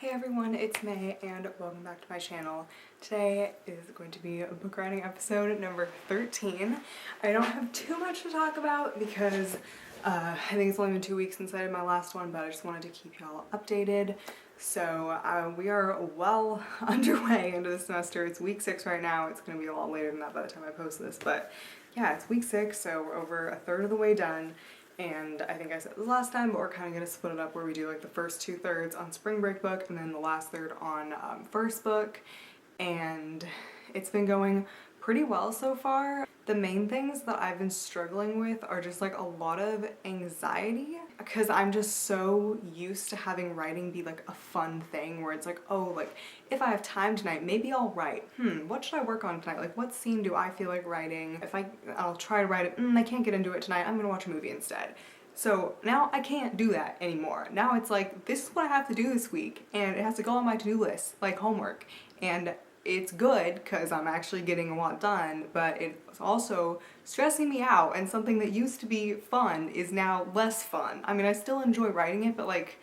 Hey everyone, it's May and welcome back to my channel. Today is going to be a book writing episode number 13. I don't have too much to talk about because I think it's only been 2 weeks since I did my last one, but I just wanted to keep y'all updated. So we are well underway into the semester. It's week 6 right now. It's going to be a lot later than that by the time I post this, but yeah, it's week 6, so we're over a third of the way done. And I think I said this last time, but we're kind of going to split it up where we do like the first 2/3 on spring break book and then the last third on first book. And it's been going pretty well so far. The main things that I've been struggling with are just like a lot of anxiety because I'm just so used to having writing be like a fun thing where it's like, oh, like if I have time tonight, maybe I'll write. What should I work on tonight? Like what scene do I feel like writing? I'll try to write it. I can't get into it tonight. I'm gonna watch a movie instead. So now I can't do that anymore. Now it's like, this is what I have to do this week and it has to go on my to-do list, like homework. And it's good because I'm actually getting a lot done, but it's also stressing me out, and something that used to be fun is now less fun. I mean, I still enjoy writing it, but like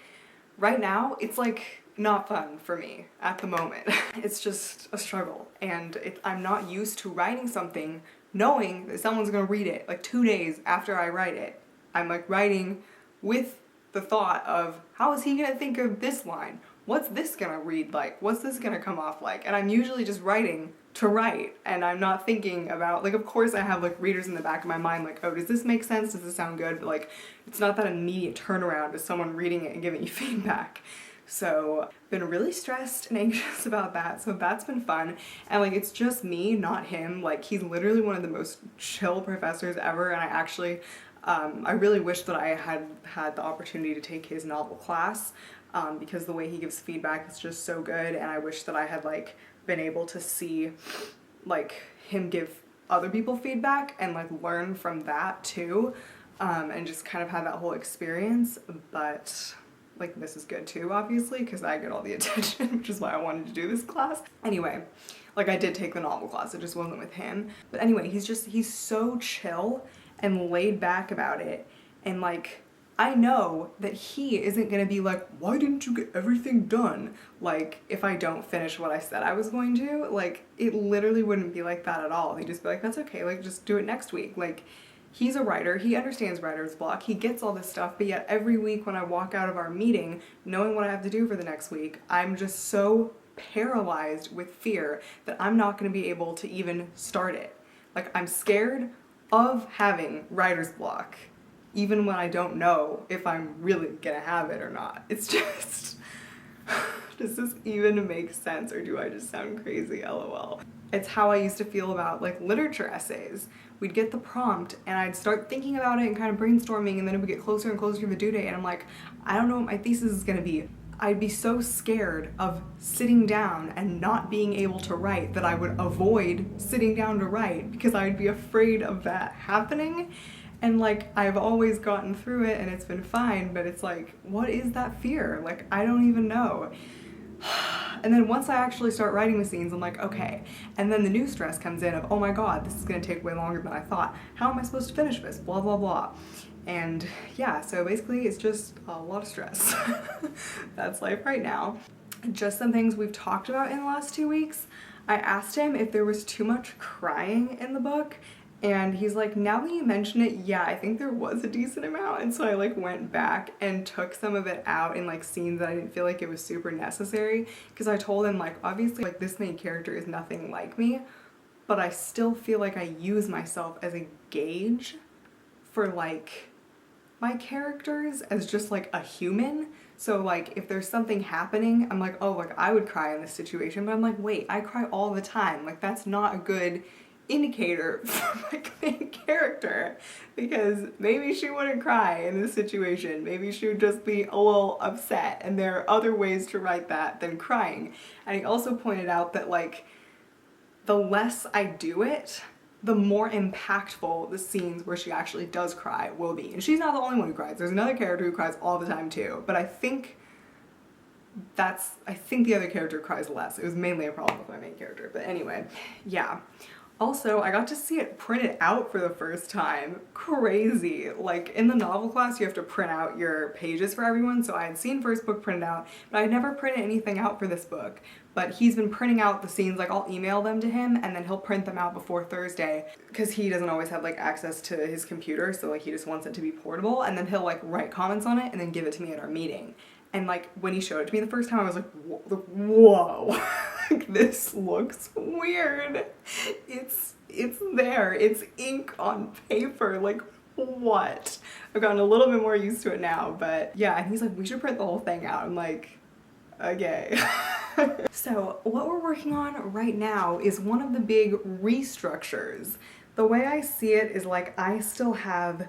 right now it's like not fun for me at the moment. It's just a struggle, and I'm not used to writing something knowing that someone's gonna read it like 2 days after I write it. I'm like writing with the thought of, how is he gonna think of this line? What's this gonna read like? What's this gonna come off like? And I'm usually just writing to write, and I'm not thinking about, like, of course I have like readers in the back of my mind like, oh, does this make sense? Does this sound good? But like, it's not that immediate turnaround to someone reading it and giving you feedback. So I've been really stressed and anxious about that, so that's been fun. And like, it's just me, not him. Like, he's literally one of the most chill professors ever, and I really wish that I had had the opportunity to take his novel class. Because the way he gives feedback is just so good, and I wish that I had like been able to see like him give other people feedback and like learn from that too, and just kind of have that whole experience. But like, this is good too, obviously, because I get all the attention, which is why I wanted to do this class. Anyway, like, I did take the novel class, it just wasn't with him. But anyway, he's so chill and laid back about it, and like, I know that he isn't gonna be like, why didn't you get everything done? Like, if I don't finish what I said I was going to, like, it literally wouldn't be like that at all. He'd just be like, that's okay, like, just do it next week. Like, he's a writer, he understands writer's block, he gets all this stuff, but yet every week when I walk out of our meeting, knowing what I have to do for the next week, I'm just so paralyzed with fear that I'm not gonna be able to even start it. Like, I'm scared of having writer's block, even when I don't know if I'm really gonna have it or not. It's just, does this even make sense, or do I just sound crazy, LOL? It's how I used to feel about like literature essays. We'd get the prompt and I'd start thinking about it and kind of brainstorming, and then it would get closer and closer to the due date, and I'm like, I don't know what my thesis is gonna be. I'd be so scared of sitting down and not being able to write that I would avoid sitting down to write because I'd be afraid of that happening. And like, I've always gotten through it and it's been fine, but it's like, what is that fear? Like, I don't even know. And then once I actually start writing the scenes, I'm like, okay. And then the new stress comes in of, oh my god, this is gonna take way longer than I thought. How am I supposed to finish this? Blah, blah, blah. And yeah, so basically it's just a lot of stress. That's life right now. Just some things we've talked about in the last 2 weeks. I asked him if there was too much crying in the book, and he's like, now that you mention it, yeah, I think there was a decent amount. And so I like went back and took some of it out in like scenes that I didn't feel like it was super necessary, because I told him, like, obviously like this main character is nothing like me, but I still feel like I use myself as a gauge for like my characters as just like a human. So like, if there's something happening, I'm like, oh, like I would cry in this situation, but I'm like, wait, I cry all the time. Like, that's not a good indicator for my main character, because maybe she wouldn't cry in this situation. Maybe she would just be a little upset, and there are other ways to write that than crying. And he also pointed out that like, the less I do it, the more impactful the scenes where she actually does cry will be. And she's not the only one who cries. There's another character who cries all the time too, but I think the other character cries less. It was mainly a problem with my main character, but anyway, yeah. Also, I got to see it printed out for the first time. Crazy. Like, in the novel class, you have to print out your pages for everyone, so I had seen first book printed out, but I had never printed anything out for this book. But he's been printing out the scenes, like I'll email them to him, and then he'll print them out before Thursday, because he doesn't always have like access to his computer, so like he just wants it to be portable, and then he'll like write comments on it and then give it to me at our meeting. And like when he showed it to me the first time, I was like, whoa, like this looks weird. It's there, it's ink on paper, like what? I've gotten a little bit more used to it now, but yeah, and he's like, we should print the whole thing out. I'm like, okay. So what we're working on right now is one of the big restructures. The way I see it is like I still have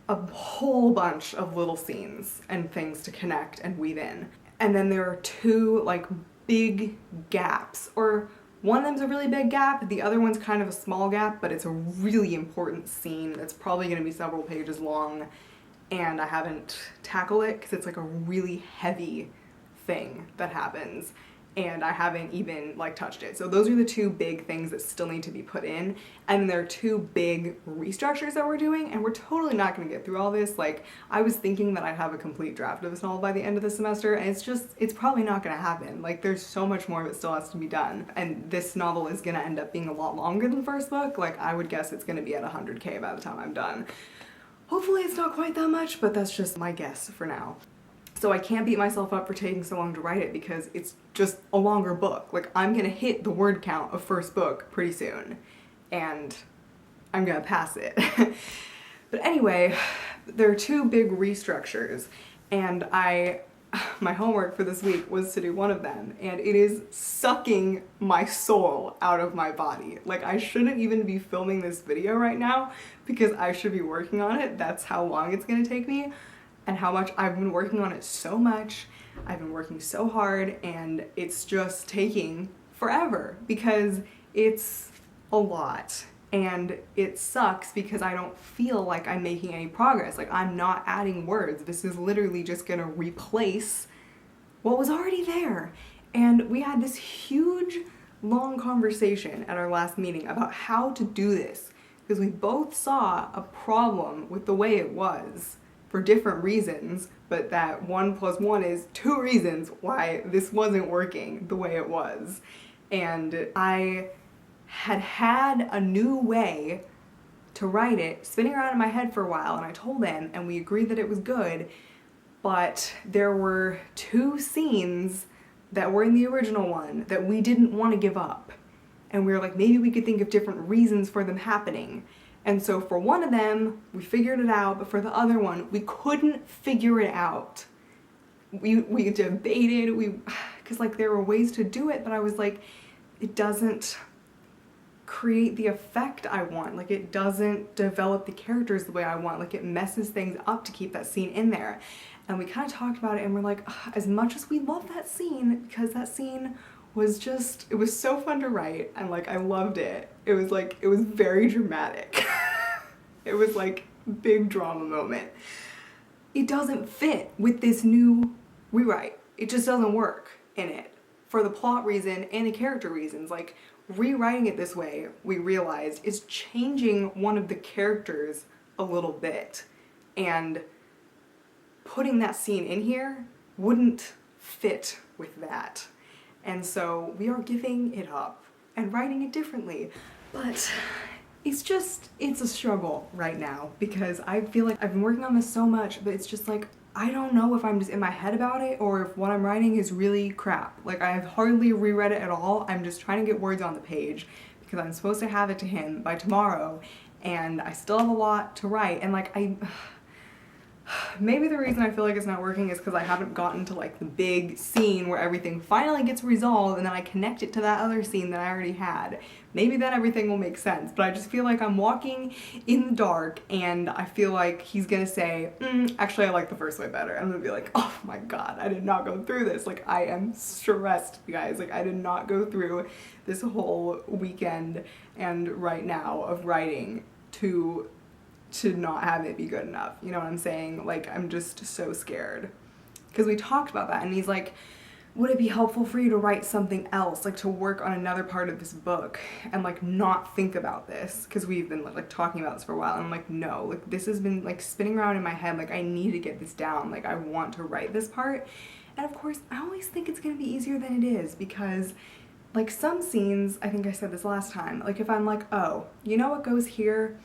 a whole bunch of little scenes and things to connect and weave in. And then there are two like big gaps, or one of them's a really big gap, the other one's kind of a small gap, but it's a really important scene that's probably gonna be several pages long, and I haven't tackled it because it's like a really heavy thing that happens, and I haven't even like touched it. So those are the two big things that still need to be put in, and there are two big restructures that we're doing, and we're totally not going to get through all this. Like, I was thinking that I'd have a complete draft of this novel by the end of the semester, and it's probably not going to happen. Like, there's so much more of it still has to be done, and this novel is going to end up being a lot longer than the first book. Like, I would guess it's going to be at 100K by the time I'm done. Hopefully it's not quite that much, but that's just my guess for now. So I can't beat myself up for taking so long to write it because it's just a longer book. Like, I'm gonna hit the word count of first book pretty soon, and I'm gonna pass it. But anyway, there are two big restructures, and my homework for this week was to do one of them, and it is sucking my soul out of my body. Like, I shouldn't even be filming this video right now because I should be working on it. That's how long it's gonna take me. And how much I've been working on it so much. I've been working so hard, and it's just taking forever because it's a lot, and it sucks because I don't feel like I'm making any progress. Like, I'm not adding words. This is literally just gonna replace what was already there. And we had this huge, long conversation at our last meeting about how to do this because we both saw a problem with the way it was, for different reasons, but that 1 + 1 is 2 reasons why this wasn't working the way it was. And I had a new way to write it spinning around in my head for a while, and I told him, and we agreed that it was good, but there were 2 scenes that were in the original one that we didn't want to give up. And we were like, maybe we could think of different reasons for them happening. And so for one of them, we figured it out, but for the other one, we couldn't figure it out. We debated, because like there were ways to do it, but I was like, it doesn't create the effect I want. Like, it doesn't develop the characters the way I want. Like, it messes things up to keep that scene in there. And we kind of talked about it, and we're like, as much as we love that scene, because that scene was just, it was so fun to write, and like I loved it. It was like, it was very dramatic. It was like big drama moment. It doesn't fit with this new rewrite. It just doesn't work in it for the plot reason and the character reasons. Like, rewriting it this way, we realized, is changing one of the characters a little bit, and putting that scene in here wouldn't fit with that. And so we are giving it up and writing it differently. But it's a struggle right now because I feel like I've been working on this so much, but it's just like, I don't know if I'm just in my head about it or if what I'm writing is really crap. Like, I have hardly reread it at all. I'm just trying to get words on the page because I'm supposed to have it to him by tomorrow, and I still have a lot to write. And like, maybe the reason I feel like it's not working is because I haven't gotten to like the big scene where everything finally gets resolved and then I connect it to that other scene that I already had. Maybe then everything will make sense, but I just feel like I'm walking in the dark, and I feel like he's gonna say, actually I like the first way better. I'm gonna be like, oh my god, I did not go through this. Like, I am stressed, you guys. Like, I did not go through this whole weekend and right now of writing to not have it be good enough. You know what I'm saying? Like, I'm just so scared. Because we talked about that, and he's like, would it be helpful for you to write something else, like to work on another part of this book and like not think about this? Because we've been like talking about this for a while, and I'm like, no, like this has been like spinning around in my head, like I need to get this down, like I want to write this part. And of course, I always think it's gonna be easier than it is, because like some scenes, I think I said this last time, like if I'm like, oh, you know what goes here?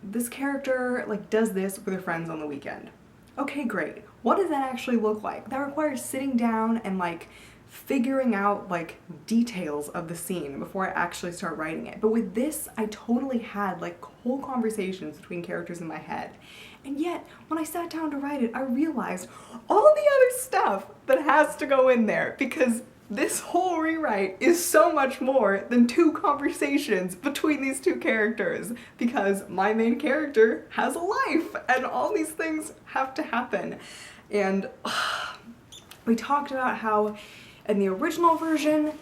This character like does this with her friends on the weekend. Okay, great. What does that actually look like? That requires sitting down and like figuring out like details of the scene before I actually start writing it. But with this, I totally had like whole conversations between characters in my head. And yet, when I sat down to write it, I realized all the other stuff that has to go in there, because this whole rewrite is so much more than 2 conversations between these 2 characters, because my main character has a life and all these things have to happen. And we talked about how in the original version,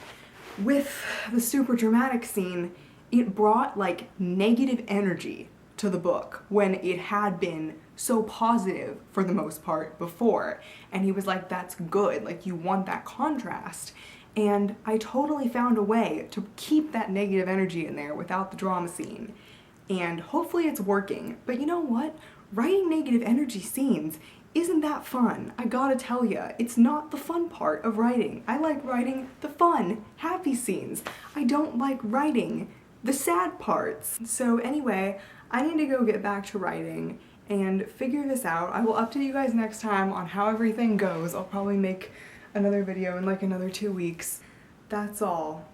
with the super dramatic scene, it brought like negative energy to the book when it had been so positive for the most part before. And he was like, that's good, like you want that contrast. And I totally found a way to keep that negative energy in there without the drama scene. And hopefully it's working. But you know what? Writing negative energy scenes isn't that fun. I gotta tell ya, it's not the fun part of writing. I like writing the fun, happy scenes. I don't like writing the sad parts. So anyway, I need to go get back to writing and figure this out. I will update you guys next time on how everything goes. I'll probably make another video in like another 2 weeks. That's all.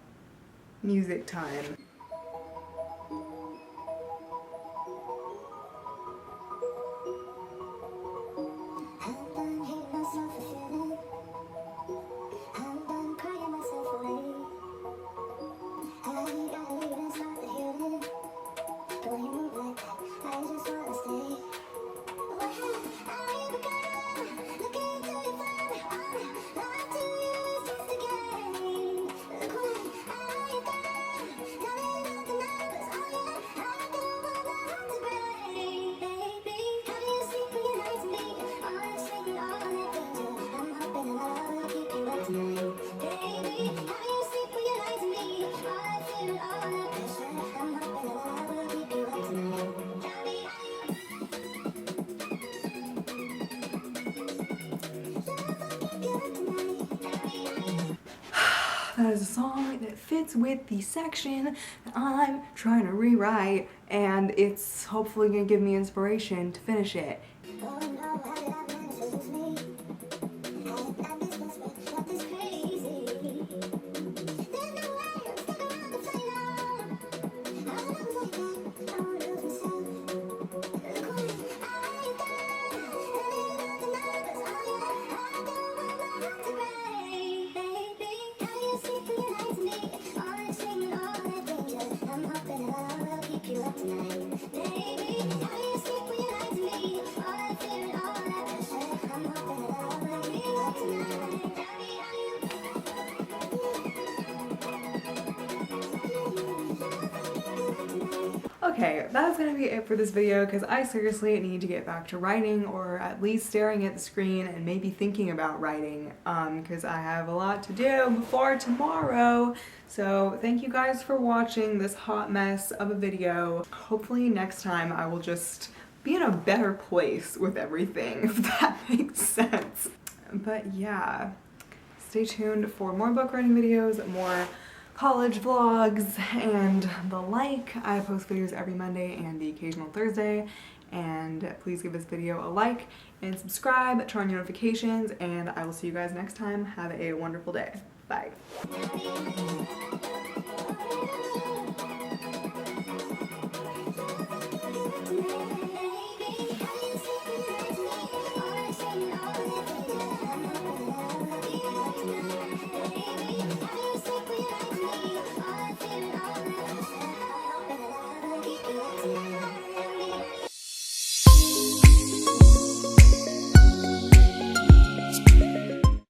Music time. That is a song that fits with the section that I'm trying to rewrite, and it's hopefully gonna give me inspiration to finish it. Okay, that's gonna be it for this video, because I seriously need to get back to writing, or at least staring at the screen and maybe thinking about writing, because I have a lot to do before tomorrow. So thank you guys for watching this hot mess of a video. Hopefully next time I will just be in a better place with everything, if that makes sense. But yeah, stay tuned for more book writing videos, more college vlogs, and the like. I post videos every Monday and the occasional Thursday, and please give this video a like and subscribe, turn on your notifications, and I will see you guys next time. Have a wonderful day. Bye.